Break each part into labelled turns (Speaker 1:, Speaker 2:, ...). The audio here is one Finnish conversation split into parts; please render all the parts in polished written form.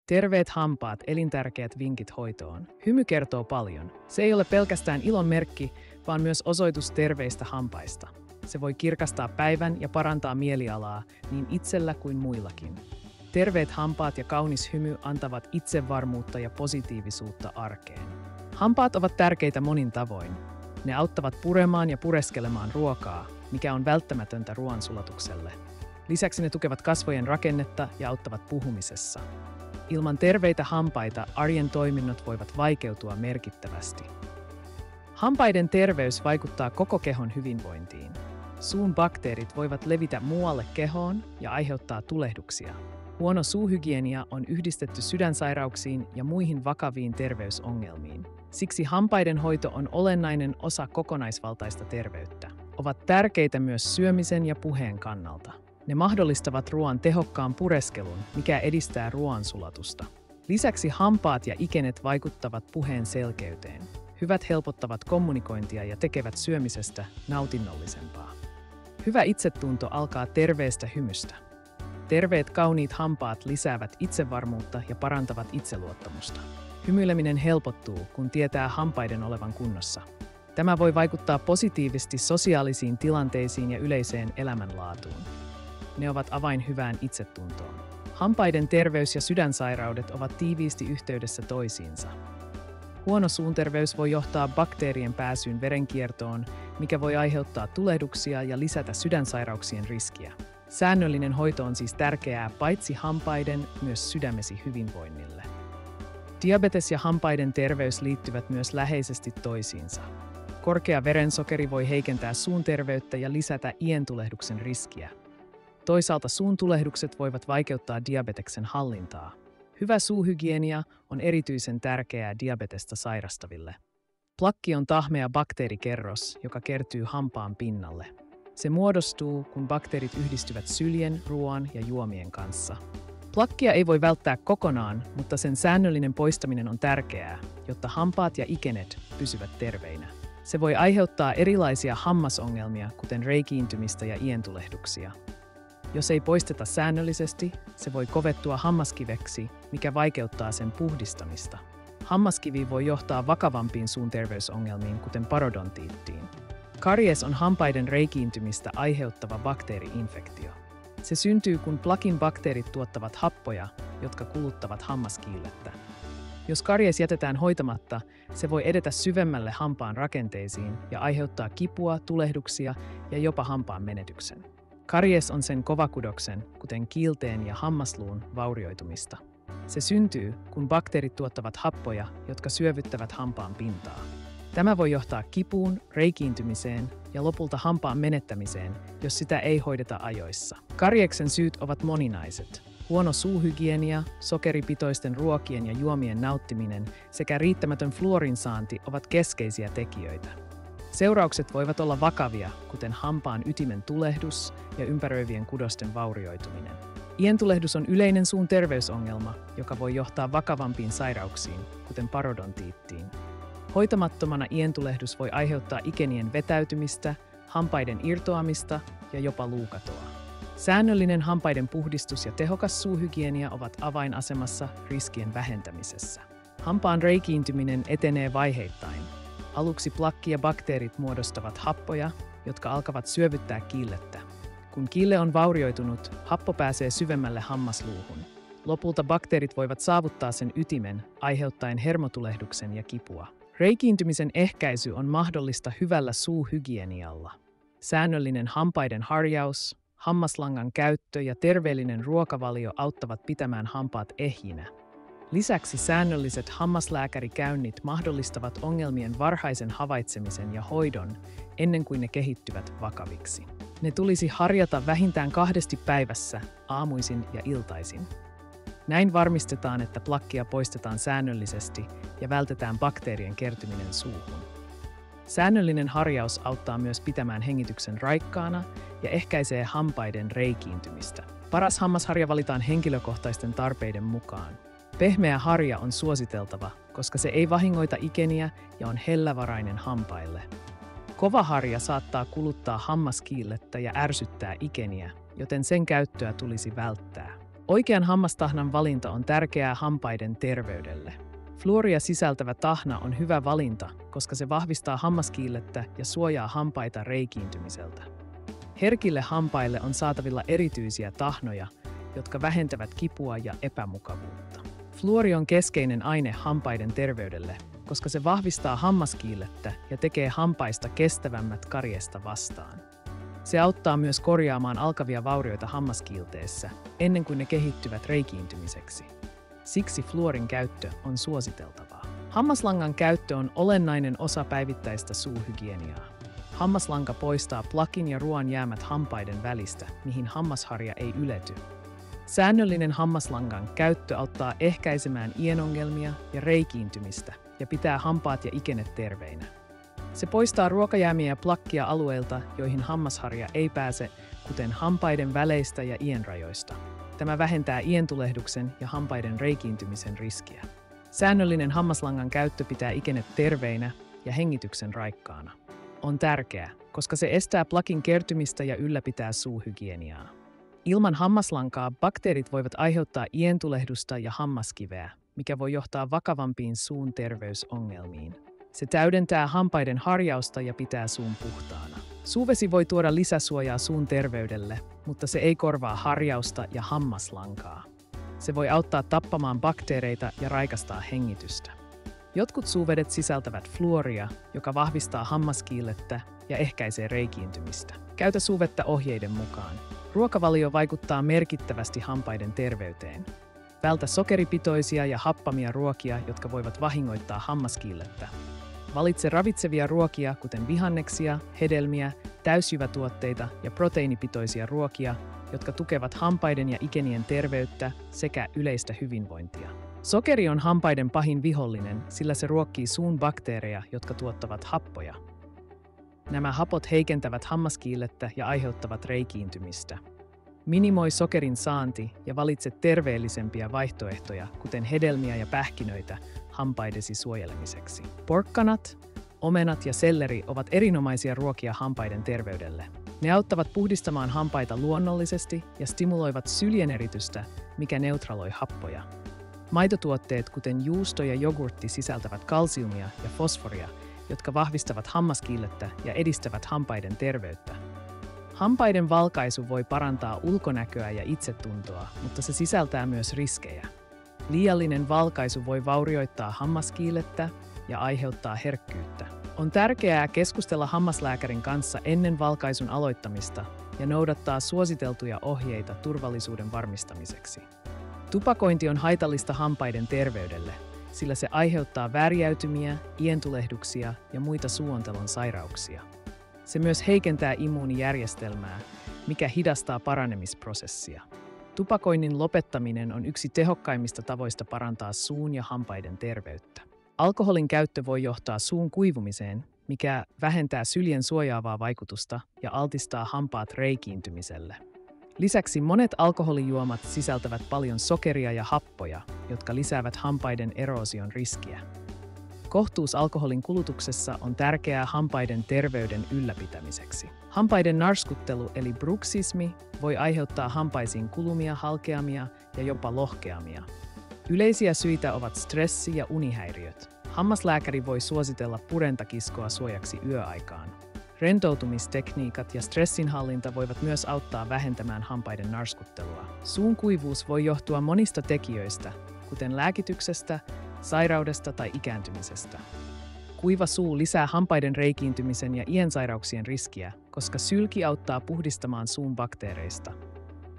Speaker 1: Terveet hampaat, elintärkeät vinkit hoitoon. Hymy kertoo paljon. Se ei ole pelkästään ilon merkki, vaan myös osoitus terveistä hampaista. Se voi kirkastaa päivän ja parantaa mielialaa niin itsellä kuin muillakin. Terveet hampaat ja kaunis hymy antavat itsevarmuutta ja positiivisuutta arkeen. Hampaat ovat tärkeitä monin tavoin. Ne auttavat puremaan ja pureskelemaan ruokaa, mikä on välttämätöntä ruoansulatukselle. Lisäksi ne tukevat kasvojen rakennetta ja auttavat puhumisessa. Ilman terveitä hampaita arjen toiminnot voivat vaikeutua merkittävästi. Hampaiden terveys vaikuttaa koko kehon hyvinvointiin. Suun bakteerit voivat levitä muualle kehoon ja aiheuttaa tulehduksia. Huono suuhygienia on yhdistetty sydänsairauksiin ja muihin vakaviin terveysongelmiin. Siksi hampaiden hoito on olennainen osa kokonaisvaltaista terveyttä. Ovat tärkeitä myös syömisen ja puheen kannalta. Ne mahdollistavat ruoan tehokkaan pureskelun, mikä edistää ruoansulatusta. Lisäksi hampaat ja ikenet vaikuttavat puheen selkeyteen. Hyvät helpottavat kommunikointia ja tekevät syömisestä nautinnollisempaa. Hyvä itsetunto alkaa terveestä hymystä. Terveet kauniit hampaat lisäävät itsevarmuutta ja parantavat itseluottamusta. Hymyileminen helpottuu, kun tietää hampaiden olevan kunnossa. Tämä voi vaikuttaa positiivisesti sosiaalisiin tilanteisiin ja yleiseen elämänlaatuun. Ne ovat avain hyvään itsetuntoon. Hampaiden terveys ja sydänsairaudet ovat tiiviisti yhteydessä toisiinsa. Huono suunterveys voi johtaa bakteerien pääsyyn verenkiertoon, mikä voi aiheuttaa tulehduksia ja lisätä sydänsairauksien riskiä. Säännöllinen hoito on siis tärkeää paitsi hampaiden, myös sydämesi hyvinvoinnille. Diabetes ja hampaiden terveys liittyvät myös läheisesti toisiinsa. Korkea verensokeri voi heikentää suun terveyttä ja lisätä ientulehduksen riskiä. Toisaalta suun tulehdukset voivat vaikeuttaa diabeteksen hallintaa. Hyvä suuhygienia on erityisen tärkeää diabetesta sairastaville. Plakki on tahmea bakteerikerros, joka kertyy hampaan pinnalle. Se muodostuu, kun bakteerit yhdistyvät syljen, ruoan ja juomien kanssa. Plakkia ei voi välttää kokonaan, mutta sen säännöllinen poistaminen on tärkeää, jotta hampaat ja ikenet pysyvät terveinä. Se voi aiheuttaa erilaisia hammasongelmia, kuten reikiintymistä ja ientulehduksia. Jos ei poisteta säännöllisesti, se voi kovettua hammaskiveksi, mikä vaikeuttaa sen puhdistamista. Hammaskivi voi johtaa vakavampiin suun terveysongelmiin, kuten parodontiittiin. Karies on hampaiden reikiintymistä aiheuttava bakteeriinfektio. Se syntyy, kun plakin bakteerit tuottavat happoja, jotka kuluttavat hammaskiillettä. Jos karies jätetään hoitamatta, se voi edetä syvemmälle hampaan rakenteisiin ja aiheuttaa kipua, tulehduksia ja jopa hampaan menetyksen. Karies on sen kovakudoksen, kuten kiilteen ja hammasluun, vaurioitumista. Se syntyy, kun bakteerit tuottavat happoja, jotka syövyttävät hampaan pintaa. Tämä voi johtaa kipuun, reikiintymiseen ja lopulta hampaan menettämiseen, jos sitä ei hoideta ajoissa. Karieksen syyt ovat moninaiset. Huono suuhygienia, sokeripitoisten ruokien ja juomien nauttiminen sekä riittämätön fluorin saanti ovat keskeisiä tekijöitä. Seuraukset voivat olla vakavia, kuten hampaan ytimen tulehdus ja ympäröivien kudosten vaurioituminen. Ientulehdus on yleinen suun terveysongelma, joka voi johtaa vakavampiin sairauksiin, kuten parodontiittiin. Hoitamattomana ientulehdus voi aiheuttaa ikenien vetäytymistä, hampaiden irtoamista ja jopa luukatoa. Säännöllinen hampaiden puhdistus ja tehokas suuhygienia ovat avainasemassa riskien vähentämisessä. Hampaan reikiintyminen etenee vaiheittain. Aluksi plakki ja bakteerit muodostavat happoja, jotka alkavat syövyttää kiillettä. Kun kiille on vaurioitunut, happo pääsee syvemmälle hammasluuhun. Lopulta bakteerit voivat saavuttaa sen ytimen, aiheuttaen hermotulehduksen ja kipua. Reikiintymisen ehkäisy on mahdollista hyvällä suuhygienialla. Säännöllinen hampaiden harjaus, hammaslangan käyttö ja terveellinen ruokavalio auttavat pitämään hampaat ehjinä. Lisäksi säännölliset hammaslääkärikäynnit mahdollistavat ongelmien varhaisen havaitsemisen ja hoidon ennen kuin ne kehittyvät vakaviksi. Ne tulisi harjata vähintään 2 päivässä, aamuisin ja iltaisin. Näin varmistetaan, että plakkia poistetaan säännöllisesti ja vältetään bakteerien kertyminen suuhun. Säännöllinen harjaus auttaa myös pitämään hengityksen raikkaana ja ehkäisee hampaiden reikiintymistä. Paras hammasharja valitaan henkilökohtaisten tarpeiden mukaan. Pehmeä harja on suositeltava, koska se ei vahingoita ikeniä ja on hellävarainen hampaille. Kova harja saattaa kuluttaa hammaskiillettä ja ärsyttää ikeniä, joten sen käyttöä tulisi välttää. Oikean hammastahnan valinta on tärkeää hampaiden terveydelle. Fluoria sisältävä tahna on hyvä valinta, koska se vahvistaa hammaskiillettä ja suojaa hampaita reikiintymiseltä. Herkille hampaille on saatavilla erityisiä tahnoja, jotka vähentävät kipua ja epämukavuutta. Fluori on keskeinen aine hampaiden terveydelle, koska se vahvistaa hammaskiillettä ja tekee hampaista kestävämmät kariesta vastaan. Se auttaa myös korjaamaan alkavia vaurioita hammaskiilteessä ennen kuin ne kehittyvät reikiintymiseksi. Siksi fluorin käyttö on suositeltavaa. Hammaslangan käyttö on olennainen osa päivittäistä suuhygieniaa. Hammaslanka poistaa plakin ja ruoan jäämät hampaiden välistä, mihin hammasharja ei ylety. Säännöllinen hammaslangan käyttö auttaa ehkäisemään ienongelmia ja reikiintymistä ja pitää hampaat ja ikenet terveinä. Se poistaa ruokajäämiä ja plakkia alueilta, joihin hammasharja ei pääse, kuten hampaiden väleistä ja ienrajoista. Tämä vähentää ientulehduksen ja hampaiden reikiintymisen riskiä. Säännöllinen hammaslangan käyttö pitää ikenet terveinä ja hengityksen raikkaana. On tärkeää, koska se estää plakin kertymistä ja ylläpitää suuhygieniaa. Ilman hammaslankaa bakteerit voivat aiheuttaa ientulehdusta ja hammaskiveä, mikä voi johtaa vakavampiin suun terveysongelmiin. Se täydentää hampaiden harjausta ja pitää suun puhtaana. Suuvesi voi tuoda lisäsuojaa suun terveydelle, mutta se ei korvaa harjausta ja hammaslankaa. Se voi auttaa tappamaan bakteereita ja raikastaa hengitystä. Jotkut suuvedet sisältävät fluoria, joka vahvistaa hammaskiillettä ja ehkäisee reikiintymistä. Käytä suuvettä ohjeiden mukaan. Ruokavalio vaikuttaa merkittävästi hampaiden terveyteen. Vältä sokeripitoisia ja happamia ruokia, jotka voivat vahingoittaa hammaskiillettä. Valitse ravitsevia ruokia, kuten vihanneksia, hedelmiä, täysjyvätuotteita ja proteiinipitoisia ruokia, jotka tukevat hampaiden ja ikenien terveyttä sekä yleistä hyvinvointia. Sokeri on hampaiden pahin vihollinen, sillä se ruokkii suun bakteereja, jotka tuottavat happoja. Nämä hapot heikentävät hammaskiillettä ja aiheuttavat reikiintymistä. Minimoi sokerin saanti ja valitse terveellisempiä vaihtoehtoja, kuten hedelmiä ja pähkinöitä, hampaidesi suojelemiseksi. Porkkanat, omenat ja selleri ovat erinomaisia ruokia hampaiden terveydelle. Ne auttavat puhdistamaan hampaita luonnollisesti ja stimuloivat syljeneritystä, mikä neutraloi happoja. Maitotuotteet, kuten juusto ja jogurtti, sisältävät kalsiumia ja fosforia, jotka vahvistavat hammaskiillettä ja edistävät hampaiden terveyttä. Hampaiden valkaisu voi parantaa ulkonäköä ja itsetuntoa, mutta se sisältää myös riskejä. Liiallinen valkaisu voi vaurioittaa hammaskiillettä ja aiheuttaa herkkyyttä. On tärkeää keskustella hammaslääkärin kanssa ennen valkaisun aloittamista ja noudattaa suositeltuja ohjeita turvallisuuden varmistamiseksi. Tupakointi on haitallista hampaiden terveydelle, sillä se aiheuttaa värjäytymiä, ientulehduksia ja muita suuontelon sairauksia. Se myös heikentää immuunijärjestelmää, mikä hidastaa paranemisprosessia. Tupakoinnin lopettaminen on yksi tehokkaimmista tavoista parantaa suun ja hampaiden terveyttä. Alkoholin käyttö voi johtaa suun kuivumiseen, mikä vähentää syljen suojaavaa vaikutusta ja altistaa hampaat reikiintymiselle. Lisäksi monet alkoholijuomat sisältävät paljon sokeria ja happoja, jotka lisäävät hampaiden eroosion riskiä. Kohtuus alkoholin kulutuksessa on tärkeää hampaiden terveyden ylläpitämiseksi. Hampaiden narskuttelu eli bruksismi voi aiheuttaa hampaisiin kulumia, halkeamia ja jopa lohkeamia. Yleisiä syitä ovat stressi ja unihäiriöt. Hammaslääkäri voi suositella purentakiskoa suojaksi yöaikaan. Rentoutumistekniikat ja stressinhallinta voivat myös auttaa vähentämään hampaiden narskuttelua. Suun kuivuus voi johtua monista tekijöistä, kuten lääkityksestä, sairaudesta tai ikääntymisestä. Kuiva suu lisää hampaiden reikiintymisen ja iensairauksien riskiä, koska sylki auttaa puhdistamaan suun bakteereista.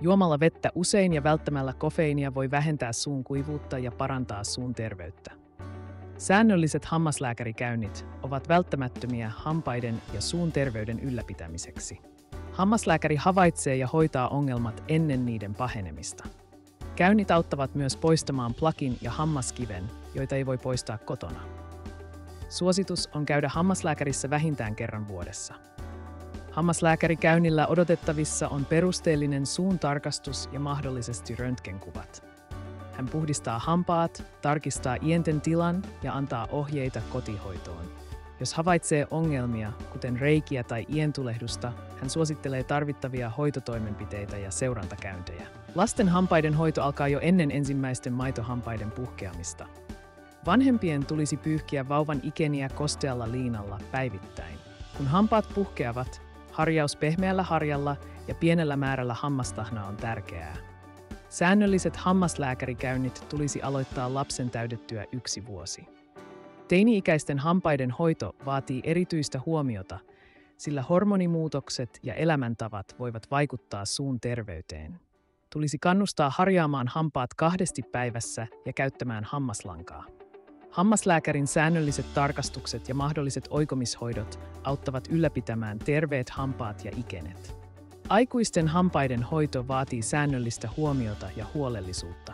Speaker 1: Juomalla vettä usein ja välttämällä kofeiinia voi vähentää suun kuivuutta ja parantaa suun terveyttä. Säännölliset hammaslääkärikäynnit ovat välttämättömiä hampaiden ja suun terveyden ylläpitämiseksi. Hammaslääkäri havaitsee ja hoitaa ongelmat ennen niiden pahenemista. Käynnit auttavat myös poistamaan plakin ja hammaskiven, joita ei voi poistaa kotona. Suositus on käydä hammaslääkärissä vähintään kerran vuodessa. Hammaslääkärikäynnillä odotettavissa on perusteellinen suun tarkastus ja mahdollisesti röntgenkuvat. Hän puhdistaa hampaat, tarkistaa ienten tilan ja antaa ohjeita kotihoitoon. Jos havaitsee ongelmia, kuten reikiä tai ientulehdusta, hän suosittelee tarvittavia hoitotoimenpiteitä ja seurantakäyntejä. Lasten hampaiden hoito alkaa jo ennen ensimmäisten maitohampaiden puhkeamista. Vanhempien tulisi pyyhkiä vauvan ikeniä kostealla liinalla päivittäin. Kun hampaat puhkeavat, harjaus pehmeällä harjalla ja pienellä määrällä hammastahnaa on tärkeää. Säännölliset hammaslääkärikäynnit tulisi aloittaa lapsen täytettyä 1 vuosi. Teini-ikäisten hampaiden hoito vaatii erityistä huomiota, sillä hormonimuutokset ja elämäntavat voivat vaikuttaa suun terveyteen. Tulisi kannustaa harjaamaan hampaat 2 päivässä ja käyttämään hammaslankaa. Hammaslääkärin säännölliset tarkastukset ja mahdolliset oikomishoidot auttavat ylläpitämään terveet hampaat ja ikenet. Aikuisten hampaiden hoito vaatii säännöllistä huomiota ja huolellisuutta.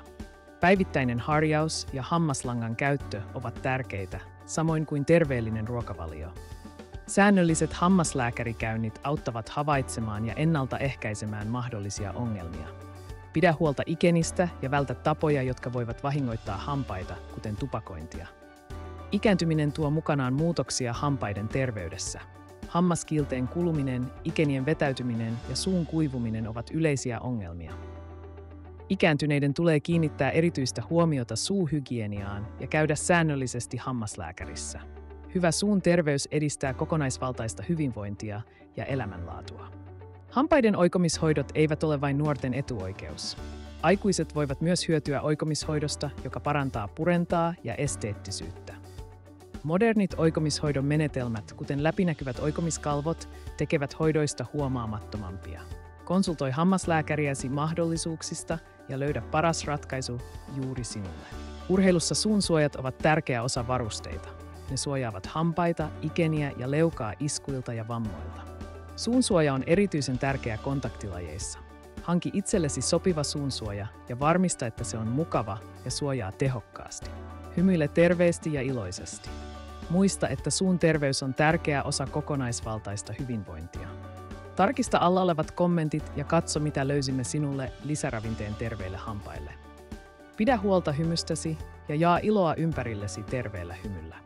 Speaker 1: Päivittäinen harjaus ja hammaslangan käyttö ovat tärkeitä, samoin kuin terveellinen ruokavalio. Säännölliset hammaslääkärikäynnit auttavat havaitsemaan ja ennaltaehkäisemään mahdollisia ongelmia. Pidä huolta ikenistä ja vältä tapoja, jotka voivat vahingoittaa hampaita, kuten tupakointia. Ikääntyminen tuo mukanaan muutoksia hampaiden terveydessä. Hammaskiilteen kuluminen, ikenien vetäytyminen ja suun kuivuminen ovat yleisiä ongelmia. Ikääntyneiden tulee kiinnittää erityistä huomiota suuhygieniaan ja käydä säännöllisesti hammaslääkärissä. Hyvä suun terveys edistää kokonaisvaltaista hyvinvointia ja elämänlaatua. Hampaiden oikomishoidot eivät ole vain nuorten etuoikeus. Aikuiset voivat myös hyötyä oikomishoidosta, joka parantaa purentaa ja esteettisyyttä. Modernit oikomishoidon menetelmät, kuten läpinäkyvät oikomiskalvot, tekevät hoidoista huomaamattomampia. Konsultoi hammaslääkäriäsi mahdollisuuksista ja löydä paras ratkaisu juuri sinulle. Urheilussa suunsuojat ovat tärkeä osa varusteita. Ne suojaavat hampaita, ikeniä ja leukaa iskuilta ja vammoilta. Suunsuoja on erityisen tärkeä kontaktilajeissa. Hanki itsellesi sopiva suunsuoja ja varmista, että se on mukava ja suojaa tehokkaasti. Hymyile terveesti ja iloisesti. Muista, että suun terveys on tärkeä osa kokonaisvaltaista hyvinvointia. Tarkista alla olevat kommentit ja katso, mitä löysimme sinulle lisäravinteen terveille hampaille. Pidä huolta hymystäsi ja jaa iloa ympärillesi terveellä hymyllä.